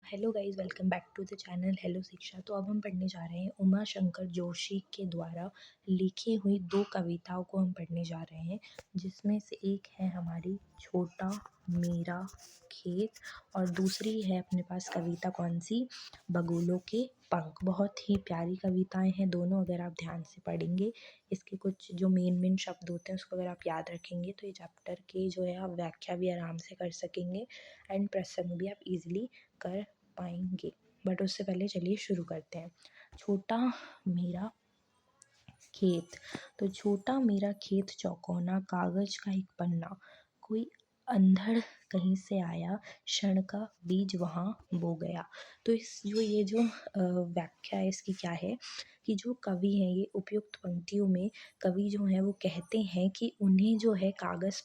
Hello guys, welcome back to the channel hello Shiksha. तो अब हम पढ़ने जा रहे हैं उमा शंकर जोशी के द्वारा लिखी हुई दो कविताओं को हम पढ़ने जा रहे हैं, जिसमें से एक है हमारी छोटा मेरा खेत और दूसरी है अपने पास कविता कौन सी, बगुलों के पंख। बहुत ही प्यारी कविताएं हैं दोनों। अगर आप ध्यान से पढ़ेंगे, इसके कुछ जो मेन शब्द होते हैं उसको अगर आप याद रखेंगे तो ये चैप्टर की जो है आप व्याख्या भी आराम से कर सकेंगे एंड प्रसंग भी आप इजीली कर पाएंगे। बट उससे पहले चलिए शुरू करते हैं। छोटा मेरा खेत। तो छोटा मेरा खेत चौकोना, कागज का एक पन्ना, कोई अंधड़ कहीं से आया, क्षण का बीज वहाँ बो गया। तो ये जो व्याख्या है इसकी क्या है कि जो कवि हैं ये उपयुक्त पंक्तियों में कवि जो है वो कहते हैं कि उन्हें जो है कागज़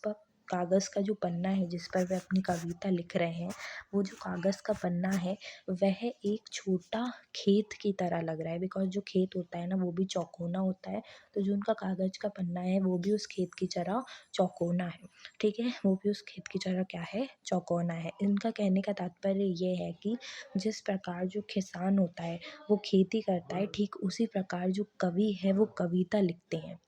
का जो पन्ना है जिस पर वे अपनी कविता लिख रहे हैं, वो जो कागज़ का पन्ना है वह एक छोटा खेत की तरह लग रहा है। बिकॉज जो खेत होता है ना वो भी चौकोना होता है, तो जो उनका कागज़ का पन्ना है वो भी उस खेत की तरह चौकोना है। ठीक है, वो भी उस खेत की तरह क्या है, चौकोना है। इनका कहने का तात्पर्य ये है कि जिस प्रकार जो किसान होता है वो खेती करता है, ठीक उसी प्रकार जो कवि है वो कविता लिखते हैं।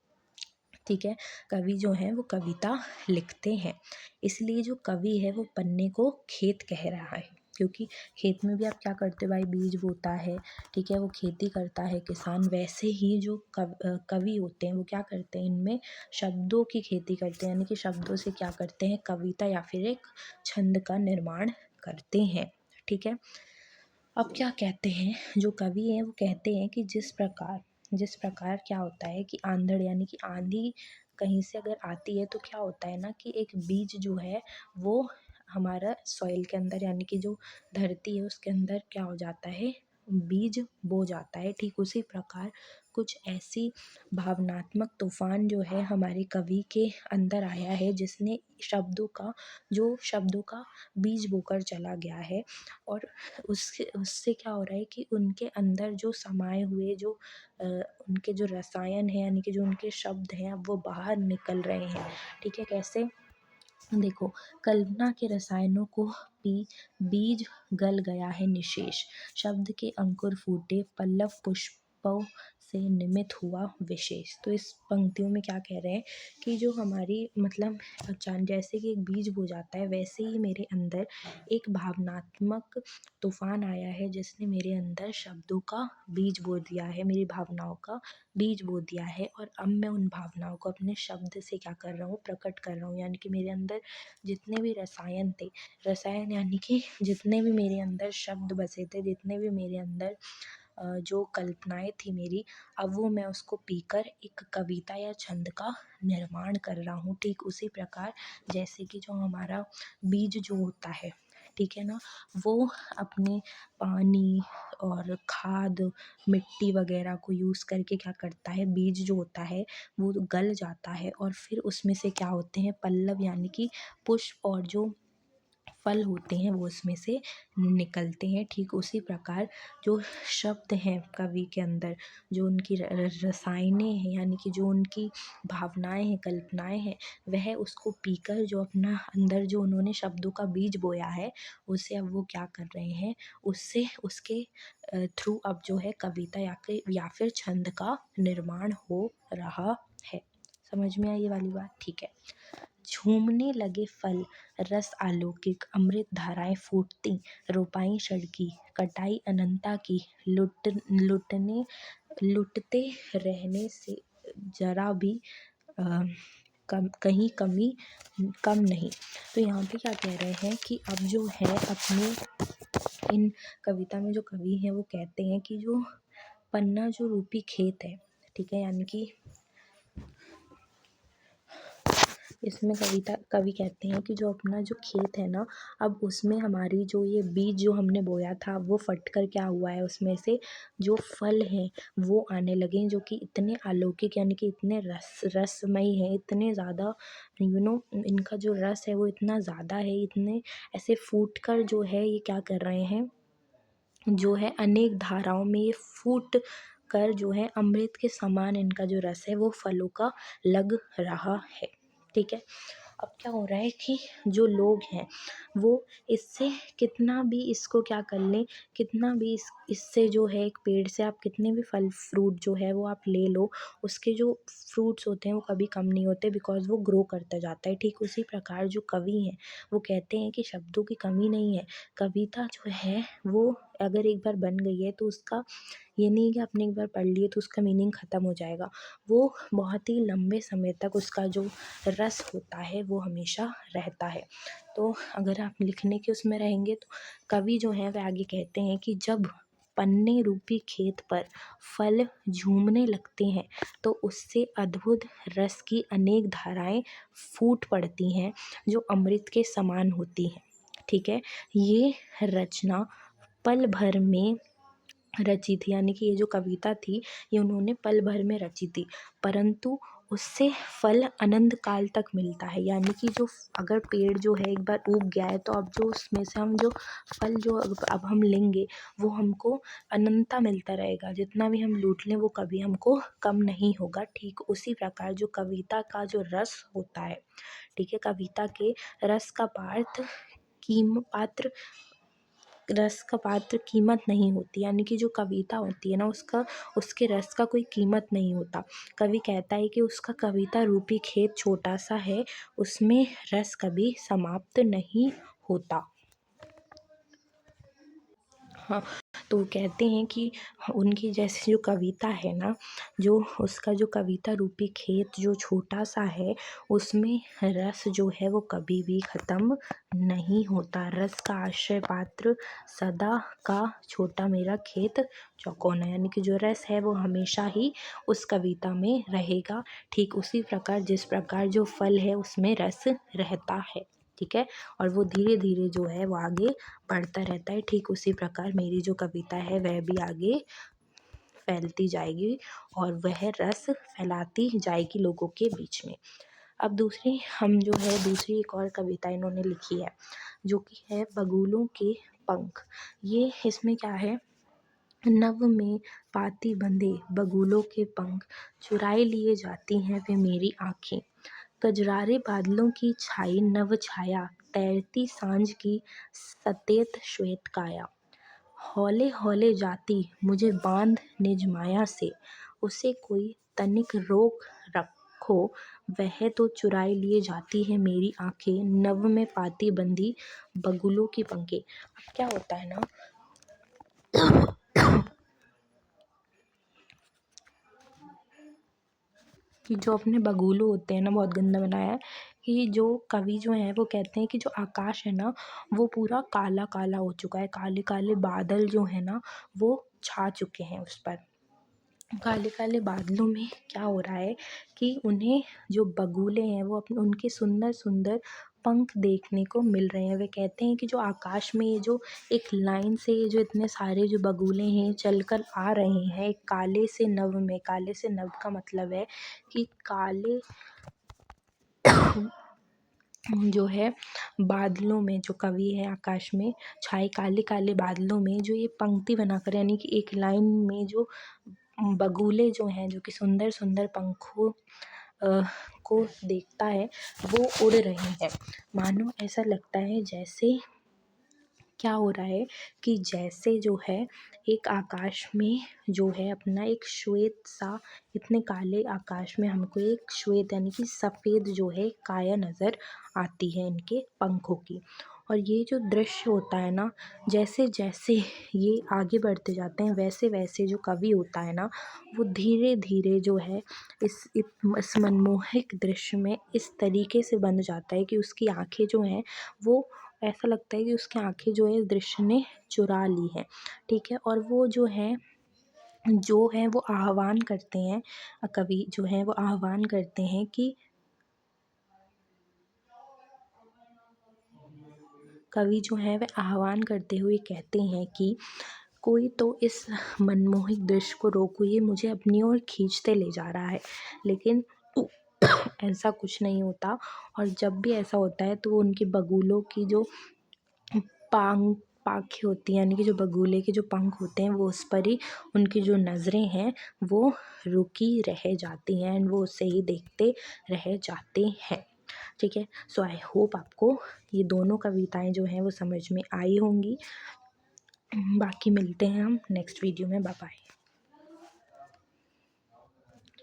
ठीक है, कवि जो है वो कविता लिखते हैं। इसलिए जो कवि है वो पन्ने को खेत कह रहा है, क्योंकि खेत में भी आप क्या करते हो भाई, बीज बोता है। ठीक है, वो खेती करता है किसान। वैसे ही जो कवि होते हैं वो क्या करते हैं, इनमें शब्दों की खेती करते हैं, यानी कि शब्दों से क्या करते हैं, कविता या फिर एक छंद का निर्माण करते हैं। ठीक है, अब क्या कहते हैं जो कवि हैं वो कहते हैं कि जिस प्रकार क्या होता है कि आंधड़ यानी कि आंधी कहीं से अगर आती है तो क्या होता है ना कि एक बीज जो है वो हमारा सॉइल के अंदर यानी कि जो धरती है उसके अंदर क्या हो जाता है, बीज बो जाता है। ठीक उसी प्रकार कुछ ऐसी भावनात्मक तूफान जो है हमारे कवि के अंदर आया है, जिसने शब्दों का बीज बोकर चला गया है। और उससे क्या हो रहा है कि उनके अंदर जो समाये हुए जो उनके जो रसायन है यानी कि जो उनके शब्द हैं अब वो बाहर निकल रहे हैं। ठीक है, कैसे, देखो, कल्पना के रसायनों को पी बीज गल गया है निशेष, शब्द के अंकुर फूटे, पल्लव पुष्पों से निमित हुआ विशेष। तो इस पंक्तियों में क्या कह रहे हैं कि जो हमारी मतलब अचानक जैसे कि एक बीज बो जाता है, वैसे ही मेरे अंदर एक भावनात्मक तूफान आया है जिसने मेरे अंदर शब्दों का बीज बो दिया है, मेरी भावनाओं का बीज बो दिया है। और अब मैं उन भावनाओं को अपने शब्द से क्या कर रहा हूँ, प्रकट कर रहा हूँ। यानी कि मेरे अंदर जितने भी रसायन यानी कि जितने भी मेरे अंदर शब्द बसे थे, जितने भी मेरे अंदर जो कल्पनाएं थी मेरी, अब वो मैं उसको पीकर एक कविता या छंद का निर्माण कर रहा हूँ। ठीक उसी प्रकार जैसे कि जो हमारा बीज जो होता है, ठीक है ना, वो अपने पानी और खाद, मिट्टी वगैरह को यूज़ करके क्या करता है, बीज जो होता है वो गल जाता है और फिर उसमें से क्या होते हैं, पल्लव यानी कि पुष्प और जो फल होते हैं वो उसमें से निकलते हैं। ठीक उसी प्रकार जो शब्द हैं कवि के अंदर, जो उनकी रसायनें हैं यानी कि जो उनकी भावनाएं हैं, कल्पनाएं हैं, वह उसको पीकर जो अपना अंदर जो उन्होंने शब्दों का बीज बोया है उसे अब वो क्या कर रहे हैं, उससे उसके थ्रू अब जो है कविता या फिर छंद का निर्माण हो रहा है। समझ में आई ये वाली बात? ठीक है। झूमने लगे फल, रस अलौकिक, अमृत धाराएं फूटती, रोपाई सड़की, कटाई अनंता की, लुटते रहने से जरा भी अ, कहीं कमी कम नहीं। तो यहाँ पे क्या कह रहे हैं कि अब जो है अपने इन कविता में जो कवि हैं वो कहते हैं कि जो पन्ना जो रूपी खेत है, ठीक है, यानी कि इसमें कवि कहते हैं कि जो अपना जो खेत है ना, अब उसमें हमारी जो ये बीज जो हमने बोया था वो फट कर क्या हुआ है, उसमें से जो फल हैं वो आने लगे हैं, जो कि इतने अलौकिक यानी कि इतने रसमयी हैं, इतने ज़्यादा इनका जो रस है वो इतना ज़्यादा है, इतने ऐसे फूट कर जो है ये क्या कर रहे हैं, जो है अनेक धाराओं में ये फूट कर जो है अमृत के समान इनका जो रस है वो फलों का लग रहा है। ठीक है, अब क्या हो रहा है कि जो लोग हैं वो इससे कितना भी इसको क्या कर लें, कितना भी इससे जो है एक पेड़ से आप कितने भी फल फ्रूट जो है वो आप ले लो, उसके जो फ्रूट्स होते हैं वो कभी कम नहीं होते, बिकॉज़ वो ग्रो करता जाता है। ठीक उसी प्रकार जो कवि हैं वो कहते हैं कि शब्दों की कमी नहीं है, कविता जो है वो अगर एक बार बन गई है तो उसका ये नहीं कि आपने एक बार पढ़ लिए तो उसका मीनिंग ख़त्म हो जाएगा। वो बहुत ही लंबे समय तक उसका जो रस होता है वो हमेशा रहता है। तो अगर आप लिखने के उसमें रहेंगे तो कवि जो हैं वह आगे कहते हैं कि जब पन्ने रूपी खेत पर फल झूमने लगते हैं तो उससे अद्भुत रस की अनेक धाराएं फूट पड़ती हैं जो अमृत के समान होती हैं। ठीक है, ये रचना पल भर में रची थी, यानी कि ये जो कविता थी ये उन्होंने पल भर में रची थी, परंतु उससे फल अनंत काल तक मिलता है। यानी कि जो अगर पेड़ जो है एक बार उग गया है तो अब जो उसमें से हम जो फल जो अब हम लेंगे वो हमको अनंता मिलता रहेगा, जितना भी हम लूट लें वो कभी हमको कम नहीं होगा। ठीक उसी प्रकार जो कविता का जो रस होता है, ठीक है, कविता के रस का पात्र कीमत नहीं होती, यानी कि जो कविता होती है ना उसके रस का कोई कीमत नहीं होता। कवि कहता है कि उसका कविता रूपी खेत छोटा सा है, उसमें रस कभी समाप्त नहीं होता। हाँ, तो वो कहते हैं कि उनकी जैसी जो कविता है ना, जो उसका जो कविता रूपी खेत जो छोटा सा है उसमें रस जो है वो कभी भी ख़त्म नहीं होता। रस का आश्रय पात्र सदा का छोटा मेरा खेत चौकोना, यानी कि जो रस है वो हमेशा ही उस कविता में रहेगा। ठीक उसी प्रकार जिस प्रकार जो फल है उसमें रस रहता है, ठीक है, और वो धीरे धीरे जो है वो आगे बढ़ता रहता है। ठीक उसी प्रकार मेरी जो कविता है वह भी आगे फैलती जाएगी और वह रस फैलाती जाएगी लोगों के बीच में। अब दूसरी एक और कविता इन्होंने लिखी है जो कि है बगुलों के पंख। ये इसमें क्या है, नभ में पाती बंधे बगुलों के पंख चुराए लिए जाती हैं वे मेरी आँखें। कजरारे बादलों की छाई नभ छाया तैरती सांझ की सतेत श्वेत काया। हौले हौले जाती मुझे बांध निज माया से, उसे कोई तनिक रोक रखो वह तो चुराए लिए जाती है मेरी आँखें, नभ में पाती बंधी बगुलों की पंखें। अब क्या होता है ना कि जो अपने बगुलो होते हैं ना, बहुत गंदा बनाया है कि जो कवि जो हैं वो कहते हैं कि जो आकाश है ना वो पूरा काला काला हो चुका है, काले काले बादल जो है ना वो छा चुके हैं उस पर। काले काले बादलों में क्या हो रहा है कि उन्हें जो बगुले हैं वो अपने उनके सुंदर सुंदर पंख देखने को मिल रहे हैं। वे कहते हैं कि जो आकाश में ये जो एक लाइन से ये जो इतने सारे जो बगुले हैं चलकर आ रहे हैं एक काले से नभ में, काले से नभ का मतलब है कि काले जो है बादलों में, जो कवि है आकाश में छाए काले काले बादलों में जो ये पंक्ति बनाकर, यानी कि एक लाइन में जो बगुले जो हैं जो कि सुंदर सुंदर पंखों को देखता है वो उड़ रहे हैं। मानो ऐसा लगता है जैसे क्या हो रहा है कि जैसे जो है एक आकाश में जो है अपना एक श्वेत सा, इतने काले आकाश में हमको एक श्वेत यानी कि सफ़ेद जो है काया नज़र आती है इनके पंखों की। और ये जो दृश्य होता है ना, जैसे जैसे ये आगे बढ़ते जाते हैं वैसे वैसे जो कवि होता है ना वो धीरे धीरे जो है इस मनमोहक दृश्य में इस तरीके से बन जाता है कि उसकी आँखें जो हैं वो ऐसा लगता है कि उसकी आँखें जो है इस दृश्य ने चुरा ली है, ठीक है। और वो जो है वो आह्वान करते हैं, कवि जो है वो आह्वान करते हैं कि कवि जो है वह आह्वान करते हुए कहते हैं कि कोई तो इस मनमोहक दृश्य को रोको, ये मुझे अपनी ओर खींचते ले जा रहा है। लेकिन ऐसा कुछ नहीं होता, और जब भी ऐसा होता है तो वो उनके बगुलों की जो पाँखें होती हैं, यानी कि जो बगुले के जो पंख होते हैं वो उस पर ही उनकी जो नज़रें हैं वो रुकी रह जाती हैं एंड वो उसे ही देखते रह जाते हैं। ठीक है। सो आई होप आपको ये दोनों कविताएं जो हैं वो समझ में आई होंगी। बाकी मिलते हैं हम नेक्स्ट वीडियो में। Bye bye.